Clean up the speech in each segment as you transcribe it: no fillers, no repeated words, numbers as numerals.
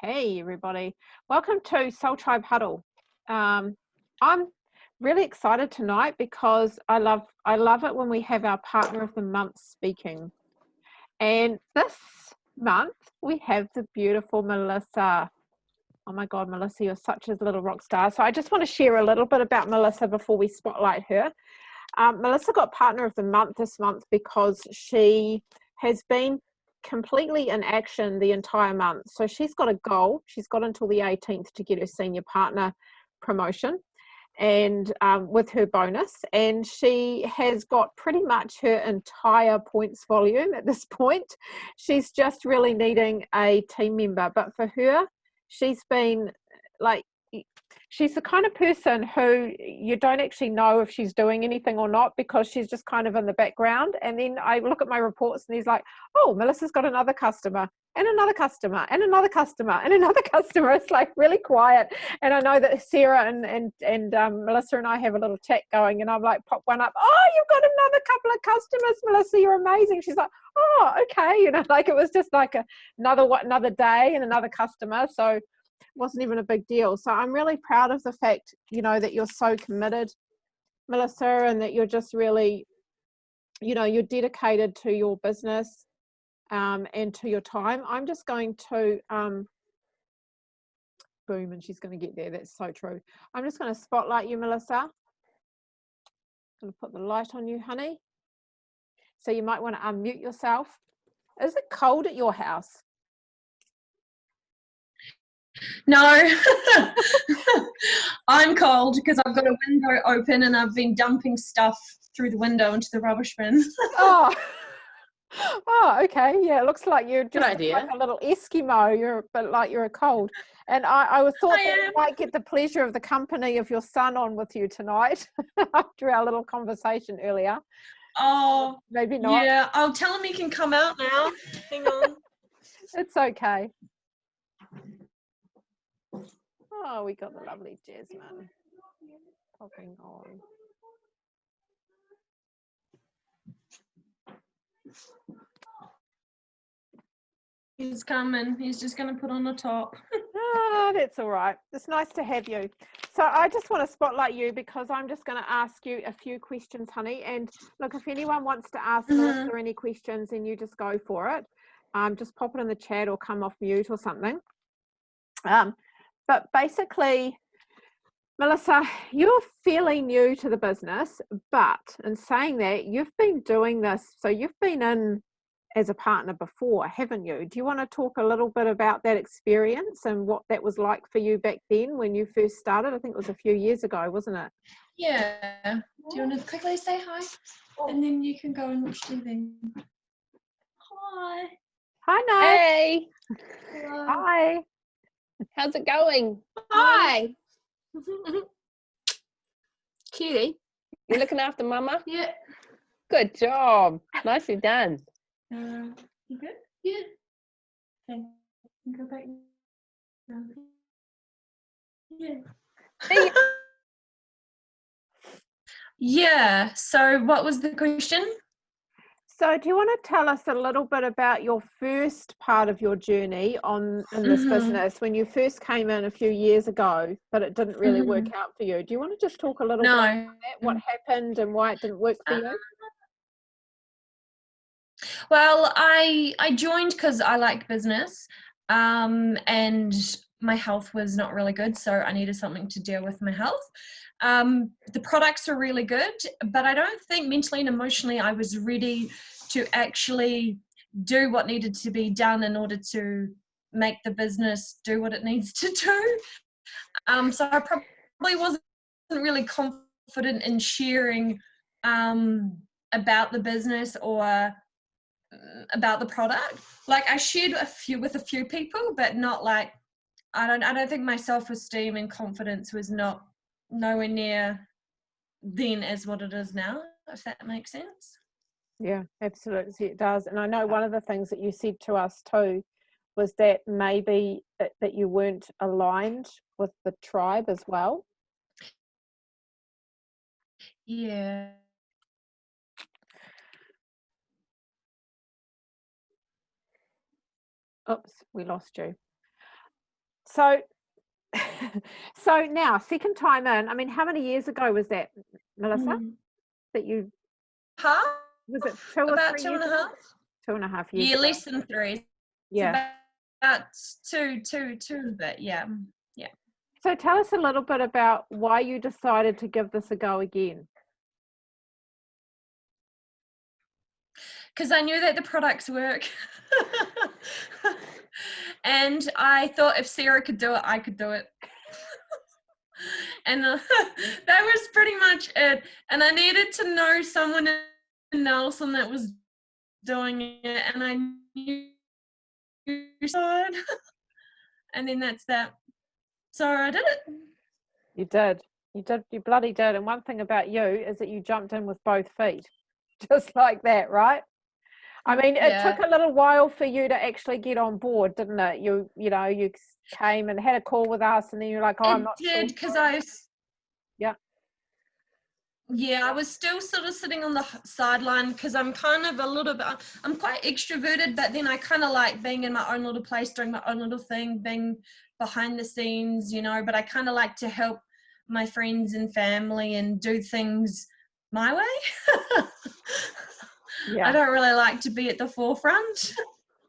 Hey everybody, welcome to Soul Tribe Huddle. I'm really excited tonight because I love it when we have our partner of the month speaking. And this month we have the beautiful Melissa. Oh my God, Melissa, you're such a little rock star. So I just want to share a little bit about Melissa before we spotlight her. Melissa got partner of the month this month because she has been completely in action the entire month. So she's got a goal. She's got until the 18th to get her senior partner promotion and with her bonus. And she has got pretty much her entire points volume at this point. She's just really needing a team member. But for her, she's been like, she's the kind of person who you don't actually know if she's doing anything or not because she's just kind of in the background. And then I look at my reports and he's like, oh, Melissa's got another customer and another customer and another customer and another customer. It's like really quiet. And I know that Sarah and Melissa and I have a little chat going and I'm like, pop one up. Oh, you've got another couple of customers, Melissa. You're amazing. She's like, oh, okay. You know, like it was just like another day and another customer. So wasn't even a big deal. So I'm really proud of the fact, you know, that you're so committed, Melissa, and that you're just really, you know, you're dedicated to your business and to your time. I'm just going to boom, and she's going to get there. That's so true. I'm just going to spotlight you, Melissa. I'm going to put the light on you, honey. So you might want to unmute yourself. Is it cold at your house? No, I'm cold because I've got a window open and I've been dumping stuff through the window into the rubbish bin. Oh, okay. Yeah, it looks like you're just idea. like a little Eskimo. But like you're a cold. And I thought that you might get the pleasure of the company of your son on with you tonight after our little conversation earlier. Oh, maybe not. Yeah, I'll tell him he can come out now. Hang on. It's okay. Oh, we got the lovely Jasmine popping on. He's coming. He's just going to put on the top. Oh, that's all right. It's nice to have you. So I just want to spotlight you because I'm just going to ask you a few questions, honey. And look, if anyone wants to ask Melissa any questions, then you just go for it. Just pop it in the chat or come off mute or something. But basically, Melissa, you're fairly new to the business, but in saying that, you've been doing this, so you've been in as a partner before, haven't you? Do you want to talk a little bit about that experience and what that was like for you back then when you first started? I think it was a few years ago, wasn't it? Yeah. Do you want to quickly say hi? And then you can go and watch TV. Hi. Hi, Nate. Hey. Hello. Hi. How's it going? Hi. Cutie. You looking after Mama? Yeah. Good job. Nicely done. You good? Yeah. Okay. Go back. Yeah. Yeah. So what was the question? So do you want to tell us a little bit about your first part of your journey in this business when you first came in a few years ago, but it didn't really work out for you? Do you want to just talk a little bit about that, what happened and why it didn't work for you? Well, I joined because I like business and my health was not really good, so I needed something to deal with my health. The products are really good, but I don't think mentally and emotionally I was ready to actually do what needed to be done in order to make the business do what it needs to do. So I probably wasn't really confident in sharing about the business or about the product. Like I shared with a few people, but not like I don't think my self-esteem and confidence was nowhere near then as what it is now, if that makes sense. Yeah, absolutely it does. And I know one of the things that you said to us too was that maybe that you weren't aligned with the tribe as well. Yeah. Oops, we lost you. So, so now, second time in, I mean, how many years ago was that, Melissa, that you, Half? was it 2 or About 3 two years and a ago? half? 2.5 years Yeah, ago. less than 3. It's Yeah. about two a bit, yeah. So tell us a little bit about why you decided to give this a go again. Because I knew that the products work. And I thought if Sarah could do it, I could do it. And that was pretty much it. And I needed to know someone in Nelson that was doing it, and I knew side. And then that's that. So I did it. You did. You bloody did. And one thing about you is that you jumped in with both feet. Just like that, right? I mean, it took a little while for you to actually get on board, didn't it? You know, you came and had a call with us, and then you're like, oh, I'm not sure. It did, because I was still sort of sitting on the sideline, because I'm kind of a little bit, I'm quite extroverted, but then I kind of like being in my own little place, doing my own little thing, being behind the scenes, you know, but I kind of like to help my friends and family and do things my way. I don't really like to be at the forefront.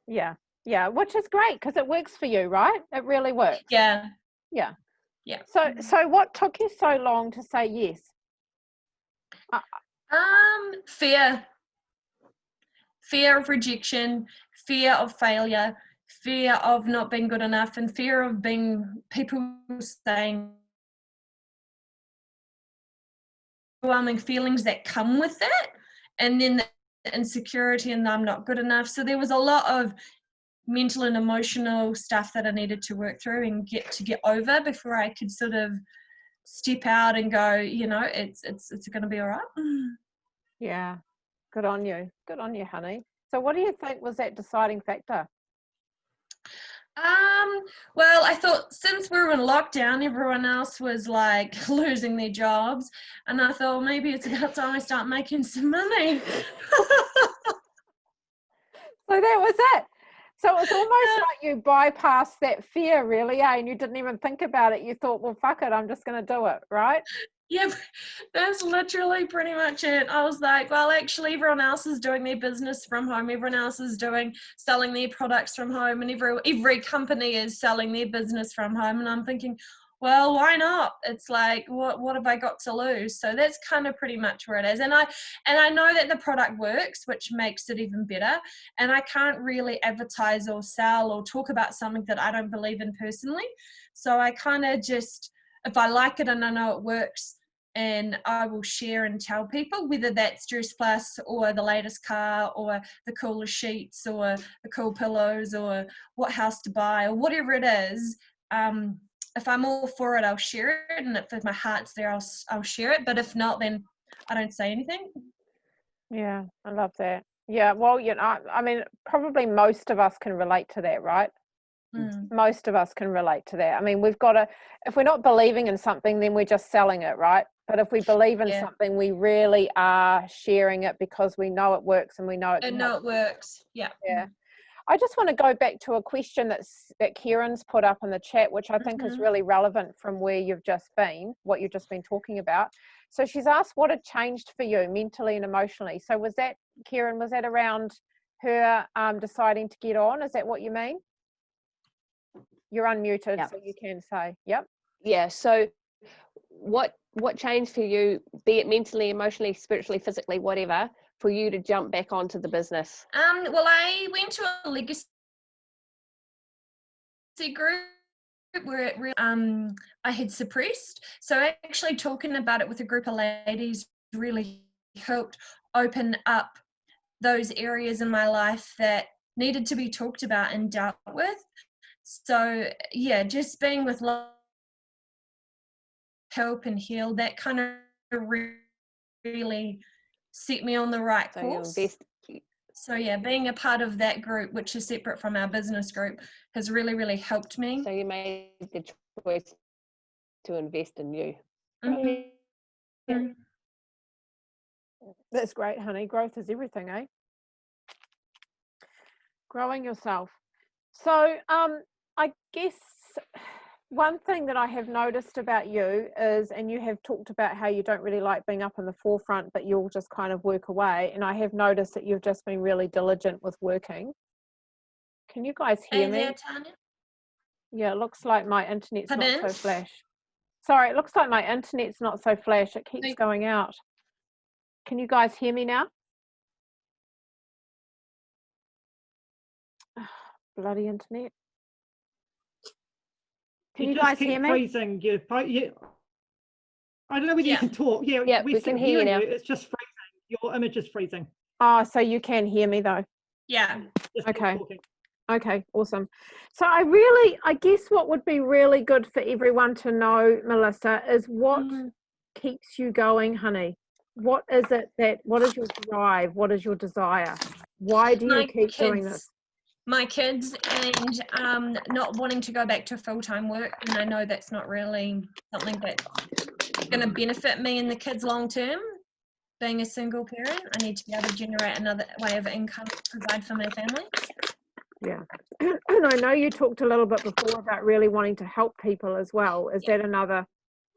Yeah, which is great because it works for you, right? It really works. Yeah. So what took you so long to say yes? Fear of rejection, fear of failure, fear of not being good enough, and fear of people saying overwhelming feelings that come with it, and then the insecurity and I'm not good enough. So there was a lot of mental and emotional stuff that I needed to work through and get over before I could sort of step out and go, you know, it's going to be all right. Yeah, good on you, honey. So what do you think was that deciding factor? Well, I thought since we were in lockdown, everyone else was like losing their jobs, and I thought maybe it's about time I start making some money. So that was it. So it was almost like you bypassed that fear, really, and you didn't even think about it. You thought, well, fuck it, I'm just going to do it, right? Yeah, that's literally pretty much it. I was like, well, actually, everyone else is doing their business from home. Everyone else is selling their products from home, and every company is selling their business from home. And I'm thinking, well, why not? It's like, what have I got to lose? So that's kind of pretty much where it is. And I know that the product works, which makes it even better. And I can't really advertise or sell or talk about something that I don't believe in personally. So I kind of just, if I like it and I know it works, and I will share and tell people, whether that's Dress Plus or the latest car or the coolest sheets or the cool pillows or what house to buy or whatever it is. If I'm all for it, I'll share it, and if my heart's there, I'll share it. But if not, then I don't say anything. Yeah, I love that. Yeah, well, you know, I mean, probably most of us can relate to that, right? Most of us can relate to that. I mean, we've got to, if we're not believing in something, then we're just selling it, right? But if we believe in something, we really are sharing it because we know it works and we know it can help. It works. Yeah. I just want to go back to a question that Kieran's put up in the chat, which I think is really relevant from where you've just been, what you've just been talking about. So she's asked what had changed for you mentally and emotionally. So was that, Kieran, was that around her deciding to get on? Is that what you mean? You're unmuted, so you can say, yep. Yeah, so what changed for you, be it mentally, emotionally, spiritually, physically, whatever, for you to jump back onto the business? Well, I went to a legacy group where it really, I had suppressed. So actually talking about it with a group of ladies really helped open up those areas in my life that needed to be talked about and dealt with. So yeah, just being with help and heal, that kind of really set me on the right course. So yeah, being a part of that group, which is separate from our business group, has really, really helped me. So you made the choice to invest in you. That's great, honey. Growth is everything, eh? Growing yourself. So I guess one thing that I have noticed about you is, and you have talked about how you don't really like being up in the forefront, but you'll just kind of work away. And I have noticed that you've just been really diligent with working. Can you guys hear me? There, Tanya? Yeah, it looks like my internet's not Pardon? so flash. Sorry, it looks like my internet's not so flash. It keeps going out. Can you guys hear me now? Bloody internet. Can you guys hear me? Freezing. I don't know whether you can talk. Yeah, we can hear you now. It's just freezing. Your image is freezing. Oh, so you can hear me though. Yeah. Just keep Okay. talking. Okay, awesome. So I guess what would be really good for everyone to know, Melissa, is what keeps you going, honey? What is your drive? What is your desire? Why do you keep doing this? My kids and not wanting to go back to full-time work, and I know that's not really something that's going to benefit me and the kids long term. Being a single parent, I need to be able to generate another way of income to provide for my family. Yeah. And I know you talked a little bit before about really wanting to help people as well. Is that another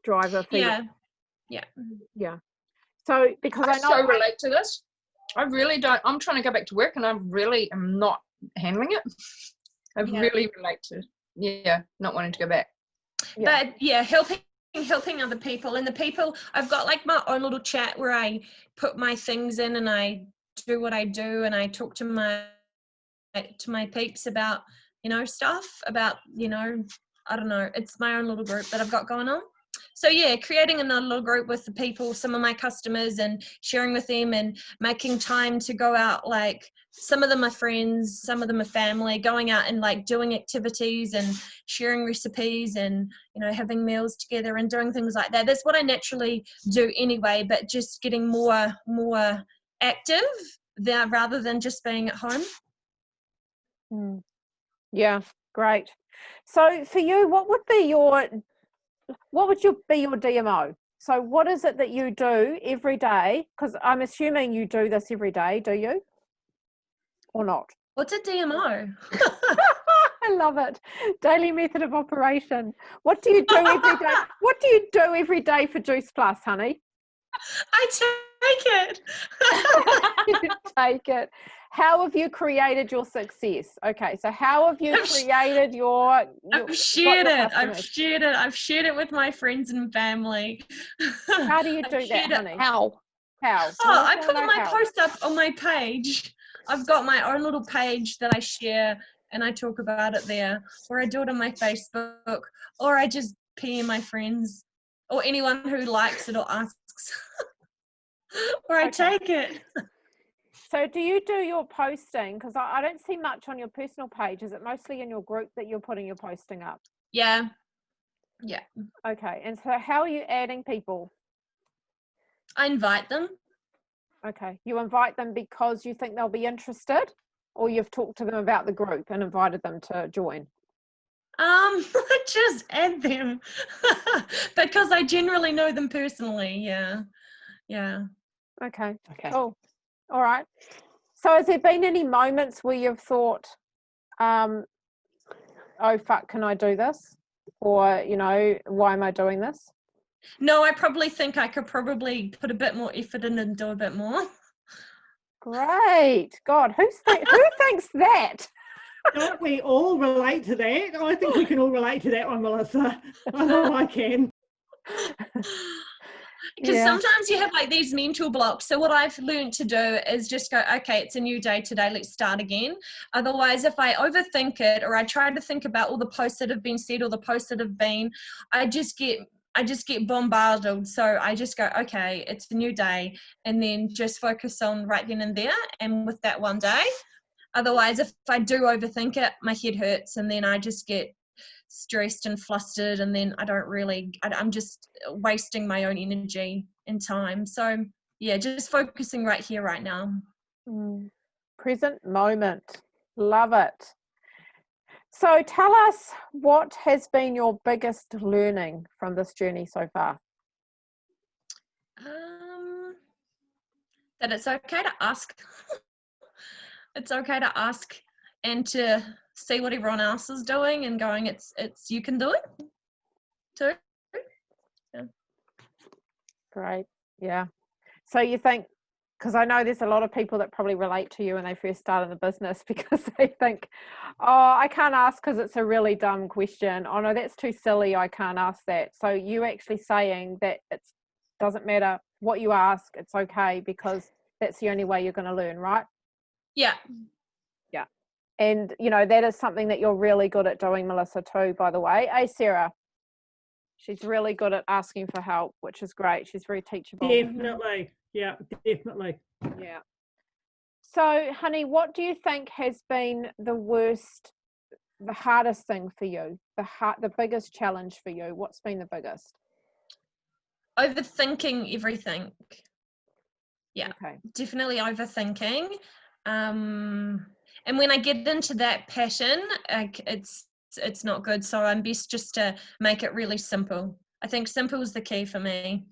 driver for you? Yeah. So because I know so relate to this. I really don't. I'm trying to go back to work, and I really am not handling it. I really relate to not wanting to go back. But helping other people, and the people, I've got like my own little chat where I put my things in and I do what I do, and I talk to my peeps about stuff about I don't know, it's my own little group that I've got going on. So creating another little group with the people, some of my customers, and sharing with them and making time to go out. Like some of them are friends, some of them are family, going out and like doing activities and sharing recipes and having meals together and doing things like that. That's what I naturally do anyway, but just getting more active there rather than just being at home. Yeah, great. So for you, what would be your DMO? So what is it that you do every day? Because I'm assuming you do this every day, do you? Or not? What's a DMO? I love it. Daily method of operation. What do you do every day? What do you do every day for Juice Plus, honey? I take it. You take it. How have you created your success? Okay, so how have you created your I've shared it with my friends and family. How do you do that, honey? How? I put my post up on my page. I've got my own little page that I share, and I talk about it there, or I do it on my Facebook, or I just PM my friends, or anyone who likes it or asks, or I take it. So do you do your posting? Because I don't see much on your personal page. Is it mostly in your group that you're putting your posting up? Yeah. Okay, and so how are you adding people? I invite them. Okay, you invite them because you think they'll be interested, or you've talked to them about the group and invited them to join? I just add them because I generally know them personally. Yeah. Okay, cool. All right. So has there been any moments where you've thought, oh fuck, can I do this? Or, why am I doing this? No, I probably think I could probably put a bit more effort in and do a bit more. Great. God, who thinks that? Don't we all relate to that? I think we can all relate to that one, Melissa. I know I can. Because sometimes you have like these mental blocks. So what I've learned to do is just go, okay, it's a new day today, let's start again. Otherwise, if I overthink it, or I try to think about all the posts that have been said or the posts that have been, I just get bombarded. So I just go, okay, it's a new day, and then just focus on right then and there and with that one day. Otherwise, if I do overthink it, my head hurts, and then I just get stressed and flustered, and then I'm just wasting my own energy and time. So just focusing right here, right now. Present moment. Love it. So tell us, what has been your biggest learning from this journey so far? That it's okay to ask. It's okay to ask and to see what everyone else is doing and going, it's you can do it too. Great. Yeah. So you think, because I know there's a lot of people that probably relate to you when they first start in the business because they think, oh, I can't ask because it's a really dumb question. Oh, no, that's too silly. I can't ask that. So you actually saying that it doesn't matter what you ask, it's okay because that's the only way you're going to learn, right? Yeah. Yeah. And, you know, that is something that you're really good at doing, Melissa, too, by the way. Hey, Sarah. She's really good at asking for help, which is great. She's very teachable. Definitely. Yeah, definitely. Yeah. So, honey, what do you think has been the hardest thing for you? The biggest challenge for you? What's been the biggest? Overthinking everything. Yeah, okay. Definitely overthinking. And when I get into that pattern, it's not good. So I'm best just to make it really simple. I think simple is the key for me.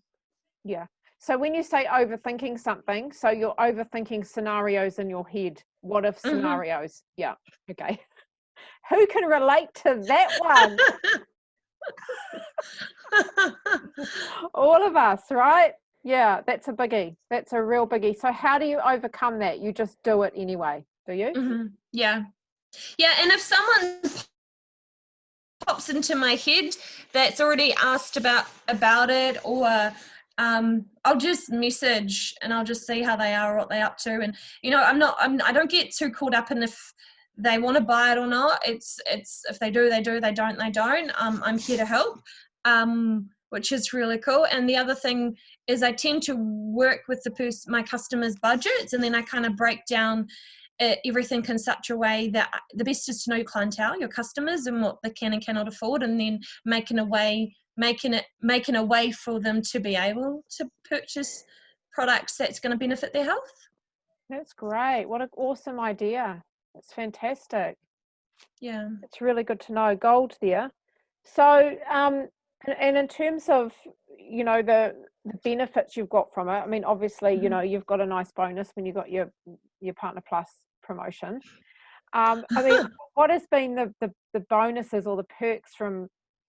Yeah. So when you say overthinking something, so you're overthinking scenarios in your head. What if scenarios? Yeah. Okay. Who can relate to that one? All of us, right? Yeah, that's a biggie. That's a real biggie. So how do you overcome that? You just do it anyway, do you? Yeah. And if someone pops into my head that's already asked about it, or I'll just message and I'll just see how they are, what they're up to. And I don't get too caught up in if they want to buy it or not. It's if they do, they do. They don't, they don't. I'm here to help, which is really cool. And the other thing is I tend to work with my customers' budgets, and then I kind of break down everything in such a way that the best is to know your clientele, your customers, and what they can and cannot afford, and then making a way for them to be able to purchase products that's going to benefit their health. That's great. What an awesome idea. That's fantastic. Yeah. It's really good to know. Gold there. So, and in terms of, you know, the benefits you've got from it, I mean, obviously, you know, you've got a nice bonus when you got your Partner Plus promotion. I mean, what has been the bonuses or the perks from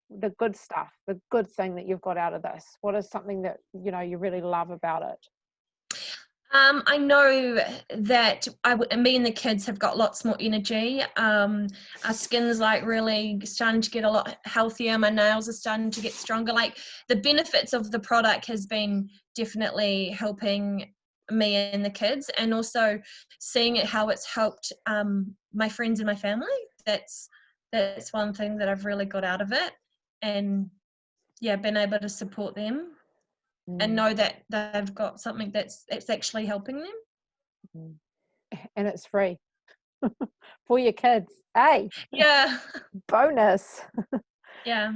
the good stuff, the good thing that you've got out of this? What is something that, you know, you really love about it? I know that me and the kids have got lots more energy. Our skin's like really starting to get a lot healthier. My nails are starting to get stronger. Like the benefits of the product has been definitely helping me and the kids, and also seeing how it's helped my friends and my family. That's one thing that I've really got out of it, and been able to support them. And know that they've got something that's actually helping them. And it's free for your kids. Hey. Yeah. Bonus. Yeah.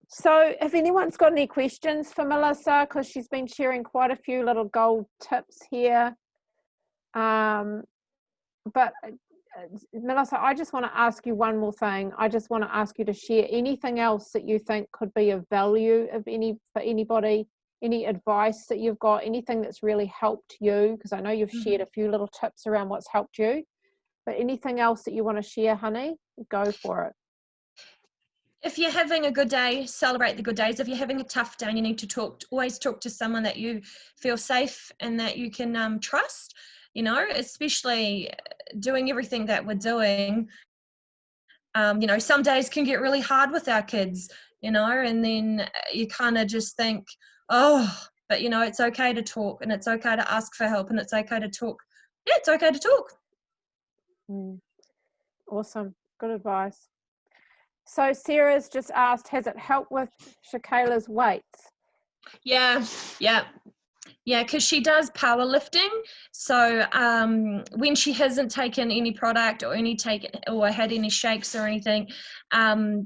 So if anyone's got any questions for Melissa, because she's been sharing quite a few little gold tips here. But Melissa, I just want to ask you one more thing. I just want to ask you to share anything else that you think could be of value for anybody, any advice that you've got, anything that's really helped you, because I know you've shared a few little tips around what's helped you, but anything else that you want to share, honey, go for it. If you're having a good day, celebrate the good days. If you're having a tough day, you need to always talk to someone that you feel safe and that you can trust. You know, especially doing everything that we're doing, you know, some days can get really hard with our kids, you know, and then you kind of just think, oh, but, you know, it's okay to talk, and it's okay to ask for help, and it's okay to talk. Yeah, it's okay to talk. Awesome. Good advice. So Sarah's just asked, has it helped with Shakayla's weights? Yeah, because she does powerlifting. So when she hasn't taken any product or had any shakes or anything,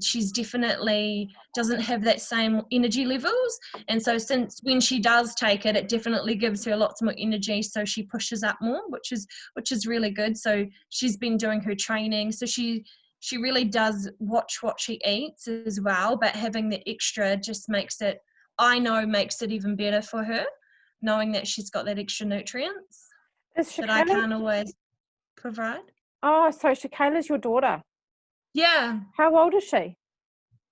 she's definitely doesn't have that same energy levels. And so since when she does take it, it definitely gives her lots more energy. So she pushes up more, which is really good. So she's been doing her training. So she really does watch what she eats as well. But having the extra just makes it even better for her, knowing that she's got that extra nutrients that I can't always provide. Oh, so Shakayla's your daughter. Yeah, How old is she?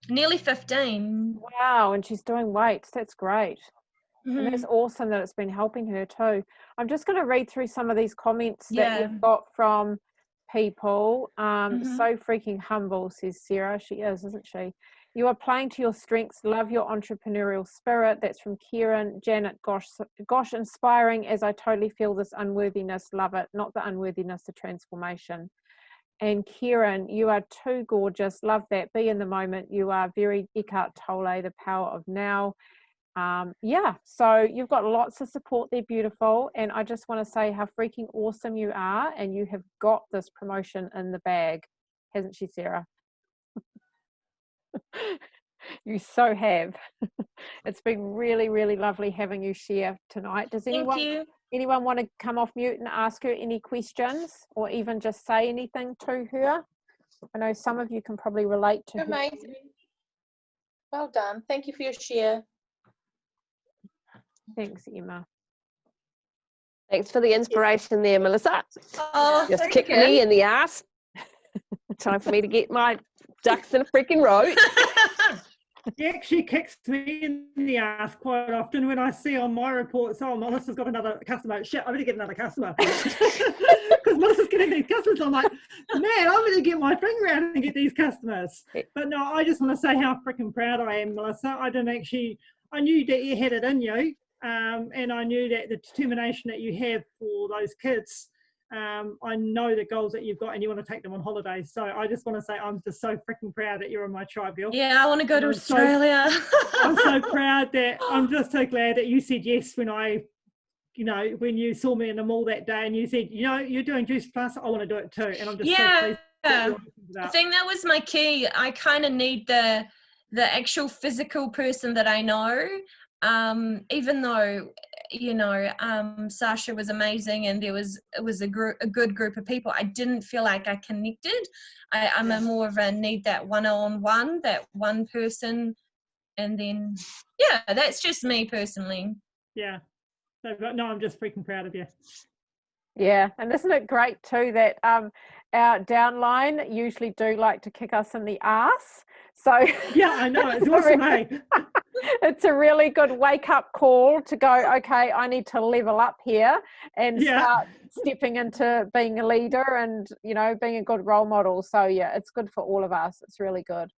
nearly 15. Wow, and she's doing weights. That's great. And that's Mhm. awesome that it's been helping her too. I'm just going to read through some of these comments that Yeah. we've got from people. Mhm. So freaking humble, says Sarah. She is, isn't she? You are playing to your strengths. Love your entrepreneurial spirit. That's from Kieran. Janet, gosh, inspiring, as I totally feel this unworthiness. Love it. Not the unworthiness, the transformation. And Kieran, you are too gorgeous. Love that. Be in the moment. You are very Eckhart Tolle, the power of now. Yeah, so you've got lots of support. They're beautiful. And I just want to say how freaking awesome you are. And you have got this promotion in the bag, hasn't she, Sarah? You so have. It's been really, really lovely having you share tonight. Does Thank you. anyone want to come off mute and ask her any questions, or even just say anything to her? I know some of you can probably relate to her. Amazing. Well done. Thank you for your share. Thanks, Emma. Thanks for the inspiration there, Melissa. Oh, Just thank kicked you. me in the ass. Time for me to get my ducks in a freaking row. He actually kicks me in the ass quite often when I see on my reports, oh, Melissa's got another customer. Shit, I better get another customer. Because Melissa's getting these customers. I'm like, man, I'm going to get my finger out and get these customers. But no, I just want to say how freaking proud I am, Melissa. I knew that you had it in you. And I knew that the determination that you have for those kids, I know the goals that you've got and you want to take them on holidays. So I just want to say I'm just so freaking proud that you're in my tribe, girl. Yeah, I want to go to Australia. I'm so proud that I'm just so glad that you said yes when when you saw me in the mall that day and you said, you're doing Juice Plus, I want to do it too. And I'm just so pleased that you're open to that. I think that was my key. I kind of need the actual physical person that I know. Even though Sasha was amazing and it was a good group of people, I didn't feel like I connected. I'm a more of a need that one-on-one, that one person, and then that's just me personally. Yeah. So, but no, I'm just freaking proud of you. Yeah, and isn't it great too that our downline usually do like to kick us in the arse? So yeah, I know, it's awesome, eh? It's a really good wake-up call to go, okay, I need to level up here and start stepping into being a leader and, being a good role model. So yeah, it's good for all of us. It's really good.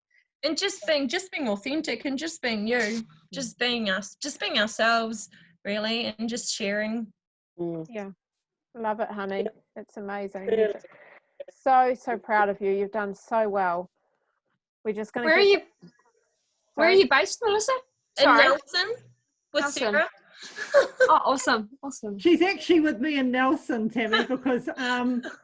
And just being authentic and just being you, just being us, just being ourselves, really, and just sharing. Yeah, love it, honey. It's amazing. So proud of you. You've done so well. We're just going to Where are you based, Melissa? In Nelson with Nelson. Sarah. Oh, awesome. She's actually with me in Nelson, Tammy, because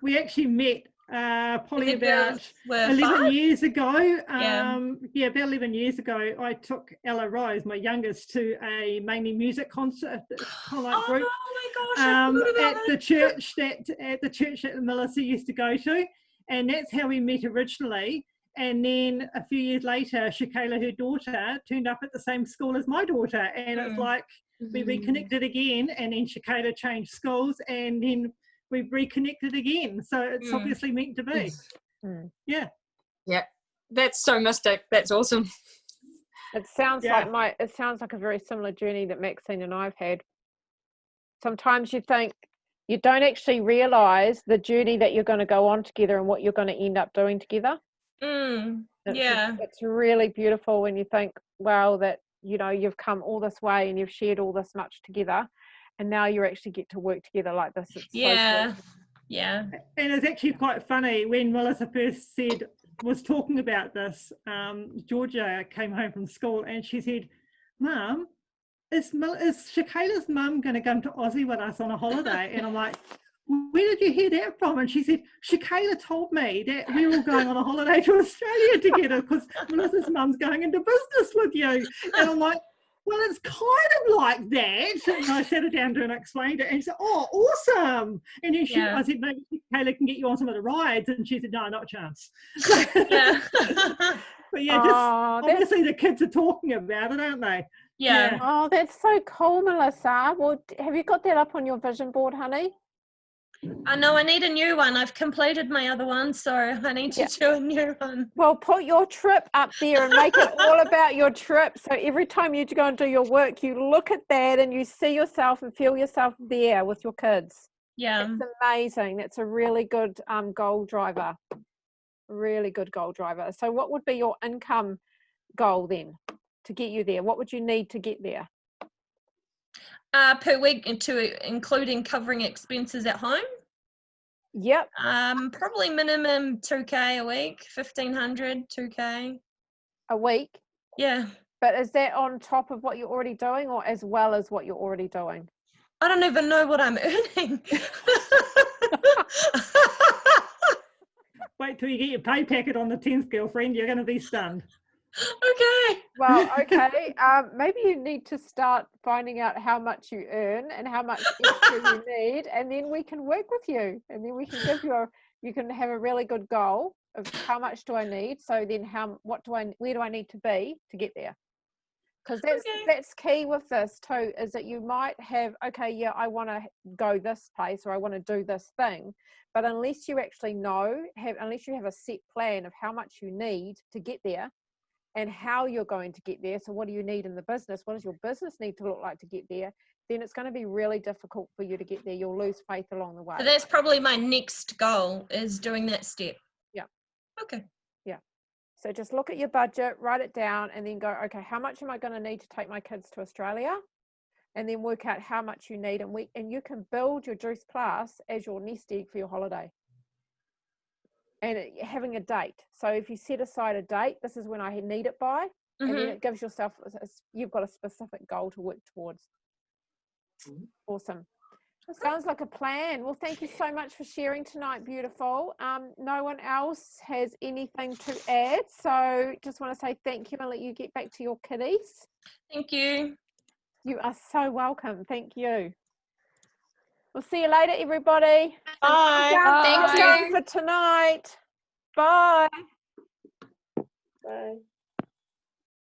we actually met probably about 11 years ago. About 11 years ago, I took Ella Rose, my youngest, to a mainly music concert group. Oh my gosh! At the church that Melissa used to go to, and that's how we met originally. And then a few years later, Shakayla, her daughter, turned up at the same school as my daughter, and it's like we reconnected again. And then Shakayla changed schools, and then we reconnected again. So it's obviously meant to be. Yeah. That's so mystic. That's awesome. It sounds like a very similar journey that Maxine and I've had. Sometimes you think you don't actually realize the journey that you're going to go on together and what you're going to end up doing together. It's really beautiful when you think, wow, that you've come all this way and you've shared all this much together, and now you actually get to work together like this. It's so cool. And it's actually quite funny when Melissa first was talking about this. Georgia came home from school and she said, "Mum, is Shakayla's mum going to come to Aussie with us on a holiday?" And I'm like, "Where did you hear that from?" And she said, "Shakayla told me that we were all going on a holiday to Australia together because Melissa's mum's going into business with you." And I'm like, "Well, it's kind of like that." And I sat her down to her and explained it. And she said, "Oh, awesome." And then I said, "Maybe Shakayla can get you on some of the rides." And she said, "No, not a chance." But obviously the kids are talking about it, aren't they? Yeah. Oh, that's so cool, Melissa. Well, have you got that up on your vision board, honey? I know I need a new one. I've completed my other one, so I need to do a new one. Well, put your trip up there and make it all about your trip. So every time you go and do your work, you look at that and you see yourself and feel yourself there with your kids. Yeah. It's amazing. That's a really good goal driver. Really good goal driver. So what would be your income goal then to get you there? What would you need to get there? Per week, including covering expenses at home. Yep. Probably minimum 2K a week, 1,500, 2K. A week. Yeah. But is that on top of what you're already doing or as well as what you're already doing? I don't even know what I'm earning. Wait till you get your pay packet on the 10th, girlfriend. You're going to be stunned. Okay. Well, okay. Maybe you need to start finding out how much you earn and how much extra you need, and then we can work with you. And then we can give you you can have a really good goal of how much do I need. So then where do I need to be to get there? Because that's key with this too, is that you might have, okay, yeah, I want to go this place or I want to do this thing, but unless you actually unless you have a set plan of how much you need to get there and how you're going to get there, so what do you need in the business, what does your business need to look like to get there, then it's going to be really difficult for you to get there. You'll lose faith along the way. So that's probably my next goal, is doing that step. Yeah. Okay. So just look at your budget, write it down, and then go, okay, how much am I going to need to take my kids to Australia? And then work out how much you need. And you can build your Juice Plus as your nest egg for your holiday. And having a date. So if you set aside a date, this is when I need it by, and then it gives yourself, you've got a specific goal to work towards. Awesome. Sounds like a plan. Well, thank you so much for sharing tonight, beautiful. No one else has anything to add, so just want to say thank you and let you get back to your kiddies. Thank you. You are so welcome. Thank you. We'll see you later, everybody. Bye. Thank Done you. for tonight. Bye. Bye.